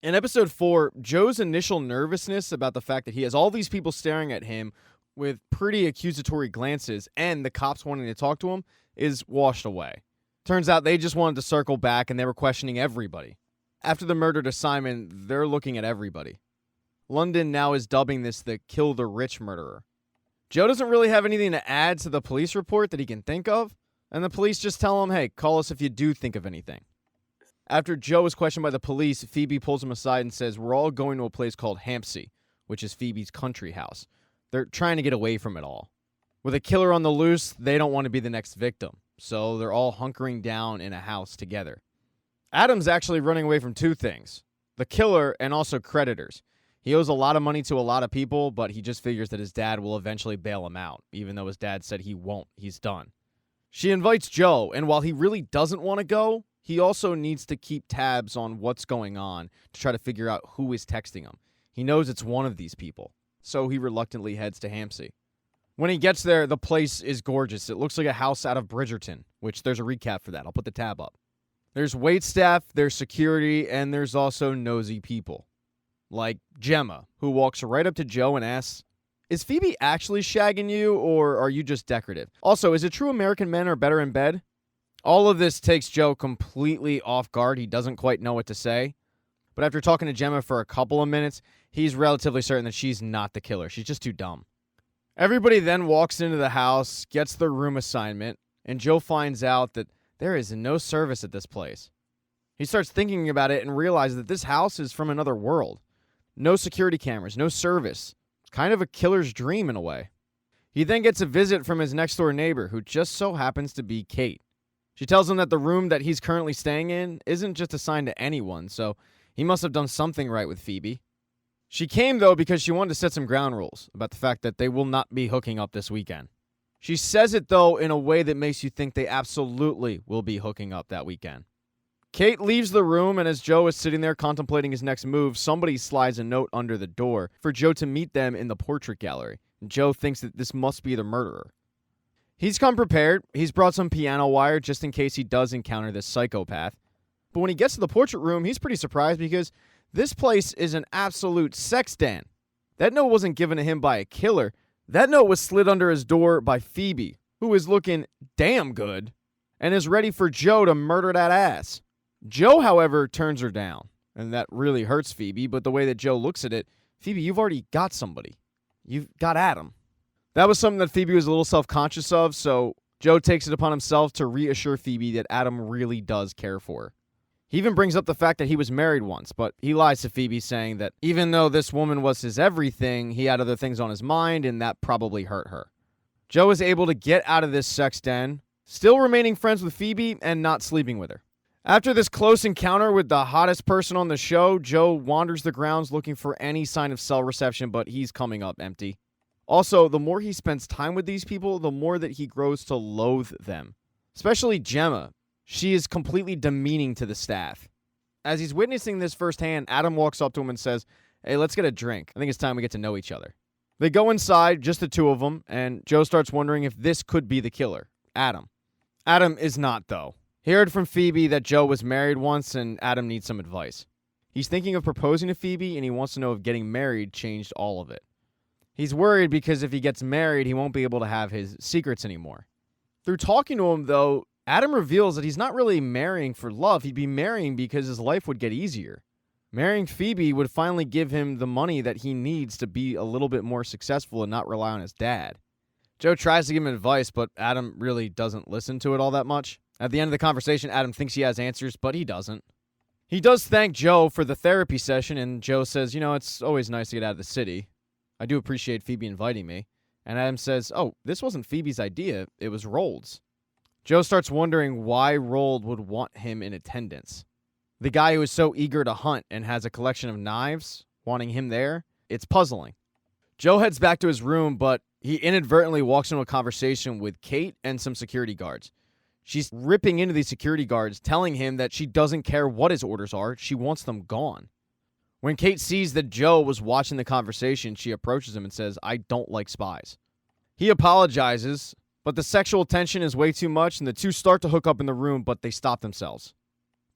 In episode 4, Joe's initial nervousness about the fact that he has all these people staring at him with pretty accusatory glances and the cops wanting to talk to him is washed away. Turns out they just wanted to circle back and they were questioning everybody. After the murder to Simon, they're looking at everybody. London now is dubbing this the kill the rich murderer. Joe doesn't really have anything to add to the police report that he can think of, and the police just tell him, hey, call us if you do think of anything. After Joe is questioned by the police, Phoebe pulls him aside and says, we're all going to a place called Hampsie, which is Phoebe's country house. They're trying to get away from it all. With a killer on the loose, they don't want to be the next victim, so they're all hunkering down in a house together. Adam's actually running away from two things, the killer and also creditors. He owes a lot of money to a lot of people, but he just figures that his dad will eventually bail him out, even though his dad said he won't. He's done. She invites Joe, and while he really doesn't want to go, he also needs to keep tabs on what's going on to try to figure out who is texting him. He knows it's one of these people, so he reluctantly heads to Hampsie. When he gets there, the place is gorgeous. It looks like a house out of Bridgerton, which there's a recap for that. I'll put the tab up. There's waitstaff, there's security, and there's also nosy people. Like Gemma, who walks right up to Joe and asks, is Phoebe actually shagging you, or are you just decorative? Also, is it true American men are better in bed? All of this takes Joe completely off guard. He doesn't quite know what to say. But after talking to Gemma for a couple of minutes, he's relatively certain that she's not the killer. She's just too dumb. Everybody then walks into the house, gets their room assignment, and Joe finds out that there is no service at this place. He starts thinking about it and realizes that this house is from another world. No security cameras, no service. It's kind of a killer's dream in a way. He then gets a visit from his next-door neighbor, who just so happens to be Kate. She tells him that the room that he's currently staying in isn't just assigned to anyone, so he must have done something right with Phoebe. She came, though, because she wanted to set some ground rules about the fact that they will not be hooking up this weekend. She says it, though, in a way that makes you think they absolutely will be hooking up that weekend. Kate leaves the room, and as Joe is sitting there contemplating his next move, somebody slides a note under the door for Joe to meet them in the portrait gallery. Joe thinks that this must be the murderer. He's come prepared. He's brought some piano wire just in case he does encounter this psychopath. But when he gets to the portrait room, he's pretty surprised because this place is an absolute sex den. That note wasn't given to him by a killer. That note was slid under his door by Phoebe, who is looking damn good and is ready for Joe to murder that ass. Joe, however, turns her down, and that really hurts Phoebe, but the way that Joe looks at it, Phoebe, you've already got somebody. You've got Adam. That was something that Phoebe was a little self-conscious of, so Joe takes it upon himself to reassure Phoebe that Adam really does care for her. He even brings up the fact that he was married once, but he lies to Phoebe, saying that even though this woman was his everything, he had other things on his mind, and that probably hurt her. Joe is able to get out of this sex den, still remaining friends with Phoebe and not sleeping with her. After this close encounter with the hottest person on the show, Joe wanders the grounds looking for any sign of cell reception, but he's coming up empty. Also, the more he spends time with these people, the more that he grows to loathe them. Especially Gemma. She is completely demeaning to the staff. As he's witnessing this firsthand, Adam walks up to him and says, hey, let's get a drink. I think it's time we get to know each other. They go inside, just the two of them, and Joe starts wondering if this could be the killer, Adam. Adam is not, though. He heard from Phoebe that Joe was married once, and Adam needs some advice. He's thinking of proposing to Phoebe, and he wants to know if getting married changed all of it. He's worried because if he gets married, he won't be able to have his secrets anymore. Through talking to him, though, Adam reveals that he's not really marrying for love. He'd be marrying because his life would get easier. Marrying Phoebe would finally give him the money that he needs to be a little bit more successful and not rely on his dad. Joe tries to give him advice, but Adam really doesn't listen to it all that much. At the end of the conversation, Adam thinks he has answers, but he doesn't. He does thank Joe for the therapy session, and Joe says, it's always nice to get out of the city. I do appreciate Phoebe inviting me. And Adam says, this wasn't Phoebe's idea, it was Rold's. Joe starts wondering why Rold would want him in attendance. The guy who is so eager to hunt and has a collection of knives, wanting him there, it's puzzling. Joe heads back to his room, but he inadvertently walks into a conversation with Kate and some security guards. She's ripping into these security guards, telling him that she doesn't care what his orders are, she wants them gone. When Kate sees that Joe was watching the conversation, she approaches him and says, I don't like spies. He apologizes, but the sexual tension is way too much, and the two start to hook up in the room, but they stop themselves.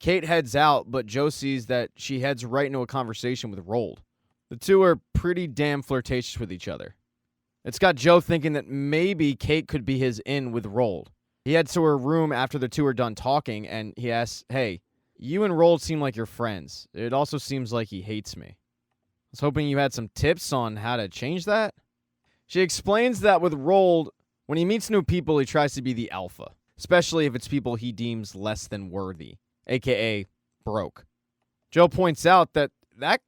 Kate heads out, but Joe sees that she heads right into a conversation with Rold. The two are pretty damn flirtatious with each other. It's got Joe thinking that maybe Kate could be his in with Rold. He heads to her room after the two are done talking, and he asks, "Hey, you and Rold seem like you're friends. It also seems like he hates me. I was hoping you had some tips on how to change that." She explains that with Rold, when he meets new people, he tries to be the alpha, especially if it's people he deems less than worthy, aka broke. Joe points out that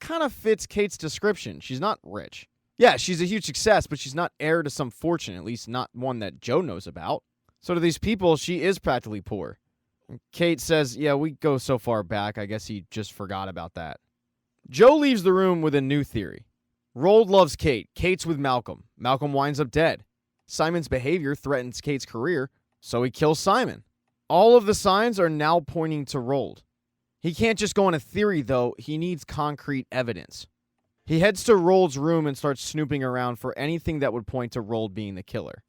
kind of fits Kate's description. She's not rich. Yeah, she's a huge success, but she's not heir to some fortune, at least not one that Joe knows about. So to these people, she is practically poor. Kate says, yeah, we go so far back, I guess he just forgot about that. Joe leaves the room with a new theory. Rold loves Kate. Kate's with Malcolm. Malcolm winds up dead. Simon's behavior threatens Kate's career, so he kills Simon. All of the signs are now pointing to Rold. He can't just go on a theory, though. He needs concrete evidence. He heads to Rold's room and starts snooping around for anything that would point to Rold being the killer.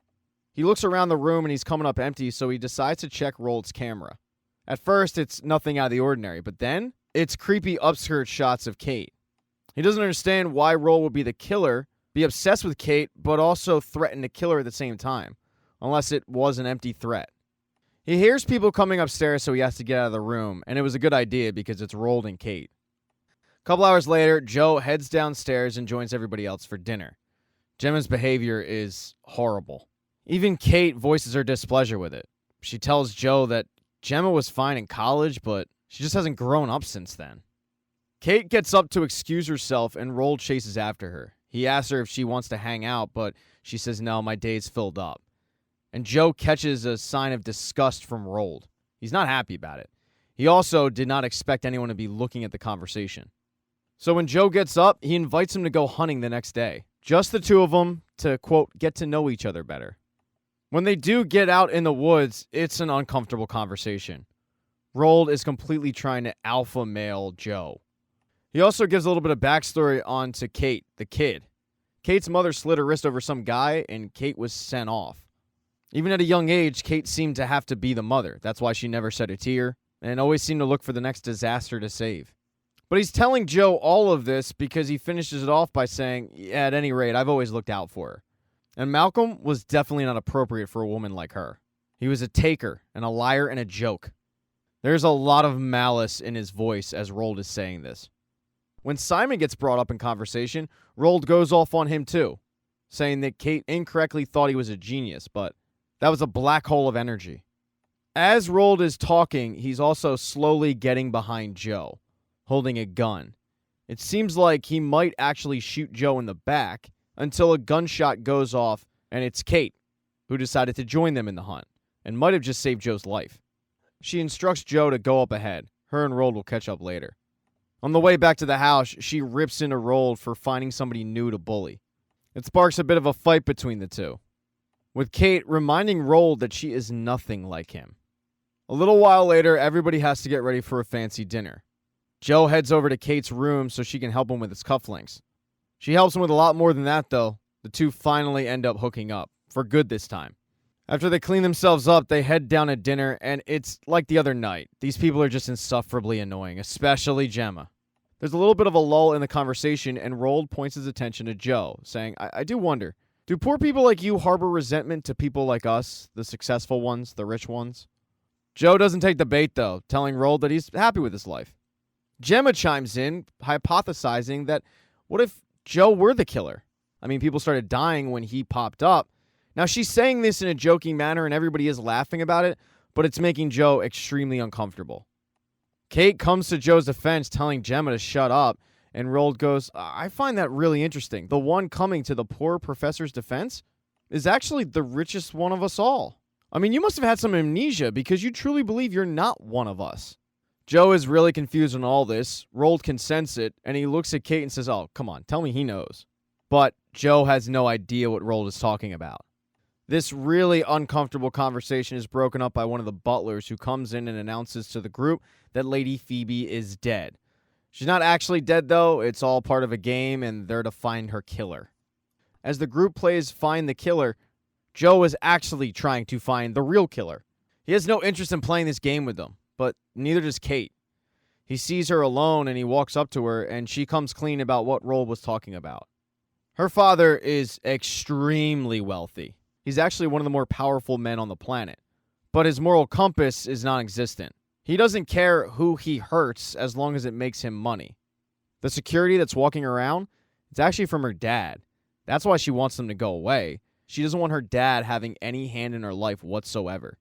He looks around the room and he's coming up empty, so he decides to check Rold's camera. At first, it's nothing out of the ordinary, but then it's creepy upskirt shots of Kate. He doesn't understand why Rold would be the killer, be obsessed with Kate, but also threaten to kill her at the same time, unless it was an empty threat. He hears people coming upstairs, so he has to get out of the room, and it was a good idea because it's Rold and Kate. A couple hours later, Joe heads downstairs and joins everybody else for dinner. Gemma's behavior is horrible. Even Kate voices her displeasure with it. She tells Joe that Gemma was fine in college, but she just hasn't grown up since then. Kate gets up to excuse herself, and Rold chases after her. He asks her if she wants to hang out, but she says, no, my day's filled up. And Joe catches a sign of disgust from Rold. He's not happy about it. He also did not expect anyone to be looking at the conversation. So when Joe gets up, he invites him to go hunting the next day. Just the two of them to, quote, get to know each other better. When they do get out in the woods, it's an uncomfortable conversation. Rold is completely trying to alpha male Joe. He also gives a little bit of backstory on to Kate, the kid. Kate's mother slit her wrist over some guy, and Kate was sent off. Even at a young age, Kate seemed to have to be the mother. That's why she never shed a tear, and always seemed to look for the next disaster to save. But he's telling Joe all of this because he finishes it off by saying, yeah, at any rate, I've always looked out for her. And Malcolm was definitely not appropriate for a woman like her. He was a taker, and a liar, and a joke. There's a lot of malice in his voice as Rold is saying this. When Simon gets brought up in conversation, Rold goes off on him too, saying that Kate incorrectly thought he was a genius, but that was a black hole of energy. As Rold is talking, he's also slowly getting behind Joe, holding a gun. It seems like he might actually shoot Joe in the back until a gunshot goes off, and it's Kate, who decided to join them in the hunt, and might have just saved Joe's life. She instructs Joe to go up ahead. Her and Rold will catch up later. On the way back to the house, she rips into Rold for finding somebody new to bully. It sparks a bit of a fight between the two, with Kate reminding Rold that she is nothing like him. A little while later, everybody has to get ready for a fancy dinner. Joe heads over to Kate's room so she can help him with his cufflinks. She helps him with a lot more than that, though. The two finally end up hooking up, for good this time. After they clean themselves up, they head down to dinner, and it's like the other night. These people are just insufferably annoying, especially Gemma. There's a little bit of a lull in the conversation, and Rold points his attention to Joe, saying, I do wonder, do poor people like you harbor resentment to people like us, the successful ones, the rich ones? Joe doesn't take the bait, though, telling Rold that he's happy with his life. Gemma chimes in, hypothesizing that what if Joe were the killer? I mean, people started dying when he popped up. Now, she's saying this in a joking manner, and everybody is laughing about it, but it's making Joe extremely uncomfortable. Kate comes to Joe's defense, telling Gemma to shut up, and Rold goes, I find that really interesting. The one coming to the poor professor's defense is actually the richest one of us all. I mean, you must have had some amnesia because you truly believe you're not one of us. Joe is really confused on all this. Rold can sense it, and he looks at Kate and says, oh, come on, tell me he knows. But Joe has no idea what Rold is talking about. This really uncomfortable conversation is broken up by one of the butlers who comes in and announces to the group that Lady Phoebe is dead. She's not actually dead, though. It's all part of a game, and they're to find her killer. As the group plays Find the Killer, Joe is actually trying to find the real killer. He has no interest in playing this game with them, but neither does Kate. He sees her alone and he walks up to her, and she comes clean about what Roll was talking about. Her father is extremely wealthy. He's actually one of the more powerful men on the planet. But his moral compass is non-existent. He doesn't care who he hurts as long as it makes him money. The security that's walking around, it's actually from her dad. That's why she wants them to go away. She doesn't want her dad having any hand in her life whatsoever.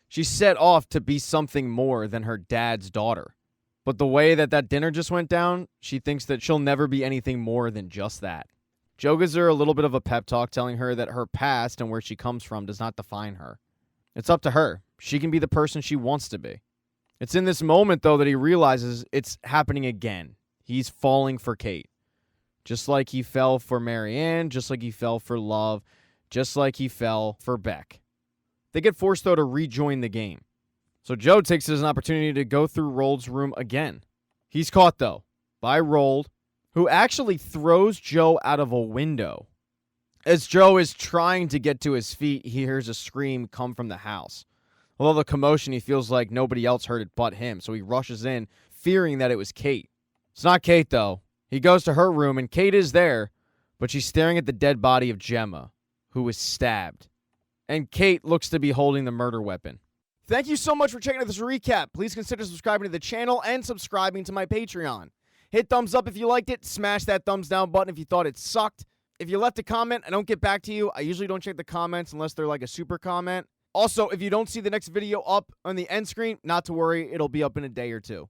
She's set off to be something more than her dad's daughter. But the way that dinner just went down, she thinks that she'll never be anything more than just that. Joe gives her a little bit of a pep talk, telling her that her past and where she comes from does not define her. It's up to her. She can be the person she wants to be. It's in this moment, though, that he realizes it's happening again. He's falling for Kate. Just like he fell for Marianne, just like he fell for Love, just like he fell for Beck. They get forced, though, to rejoin the game. So Joe takes it as an opportunity to go through Rold's room again. He's caught, though, by Rold, who actually throws Joe out of a window. As Joe is trying to get to his feet, he hears a scream come from the house. Although the commotion, he feels like nobody else heard it but him, so he rushes in, fearing that it was Kate. It's not Kate, though. He goes to her room, and Kate is there, but she's staring at the dead body of Gemma, who was stabbed. And Kate looks to be holding the murder weapon. Thank you so much for checking out this recap. Please consider subscribing to the channel and subscribing to my Patreon. Hit thumbs up if you liked it. Smash that thumbs down button if you thought it sucked. If you left a comment, I don't get back to you. I usually don't check the comments unless they're like a super comment. Also, if you don't see the next video up on the end screen, not to worry, it'll be up in a day or two.